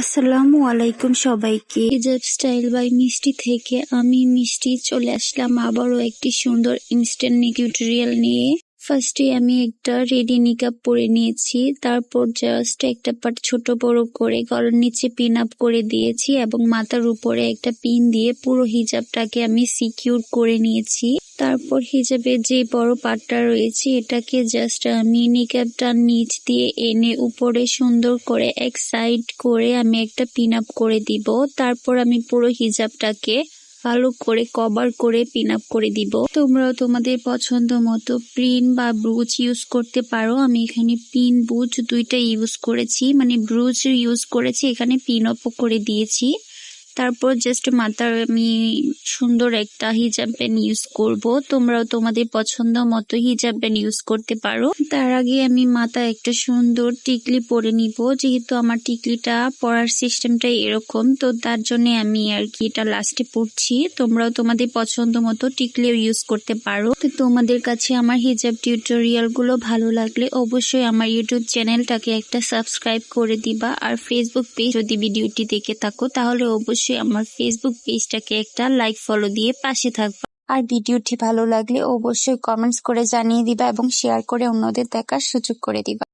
আসসালামু আলাইকুম সবাইকে। হিজাব স্টাইল বাই মিষ্টি থেকে আমি মিষ্টি চলে আসলাম আবারও একটি সুন্দর ইনস্ট্যান্ট টিউটোরিয়াল নিয়ে। ফার্স্টে আমি একটা রেডি নিকাব পরে নিয়েছি, তারপর জাস্ট একটা পার্ট ছোট বড় করে গলার নিচে পিন আপ করে দিয়েছি এবং মাথার উপরে একটা পিন দিয়ে পুরো হিজাবটাকে আমি সিকিউর করে নিয়েছি। তারপর হিজাবের যে বড় পার্টটা রয়েছে এটাকে জাস্ট আমি নিকাবটার নিচ দিয়ে এনে উপরে সুন্দর করে এক সাইড করে আমি একটা পিন আপ করে দিব। তারপর আমি পুরো হিজাবটাকে ভালো করে কভার করে পিন আপ করে দিব। তোমরাও তোমাদের পছন্দ মতো পিন বা ব্রুচ ইউজ করতে পারো। আমি এখানে পিন ব্রুচ দুইটা ইউজ করেছি, মানে ব্রুচ ইউজ করেছি, এখানে পিন আপও করে দিয়েছি। তারপর জাস্ট মাথার আমি সুন্দর একটা হিজাব ব্যান্ড ইউজ করব। তোমরাও তোমাদের পছন্দ মতো হিজাব ব্যান্ড ইউজ করতে পারো। তার আগে আমি মাথায় একটা সুন্দর টিকলি পরে নিব, যেহেতু আমার টিকলিটা পরার সিস্টেমটা এরকম, তো তার জন্য আমি আর কি এটা লাস্টে পড়ছি। তোমরাও তোমাদের পছন্দ মতো টিকলিও ইউজ করতে পারো। তো তোমাদের কাছে আমার হিজাব টিউটোরিয়াল গুলো ভালো লাগলে অবশ্যই আমার ইউটিউব চ্যানেলটাকে একটা সাবস্ক্রাইব করে দিবা। আর ফেসবুক পেজ যদি ভিডিওটি দেখে থাকো তাহলে অবশ্যই আমার ফেসবুক পেজটাকে একটা লাইক ফলো দিয়ে পাশে থাকবা। আর ভিডিওটি ভালো লাগলে অবশ্যই কমেন্টস করে জানিয়ে দিবা এবং শেয়ার করে অন্যদের দেখার সুযোগ করে দিবা।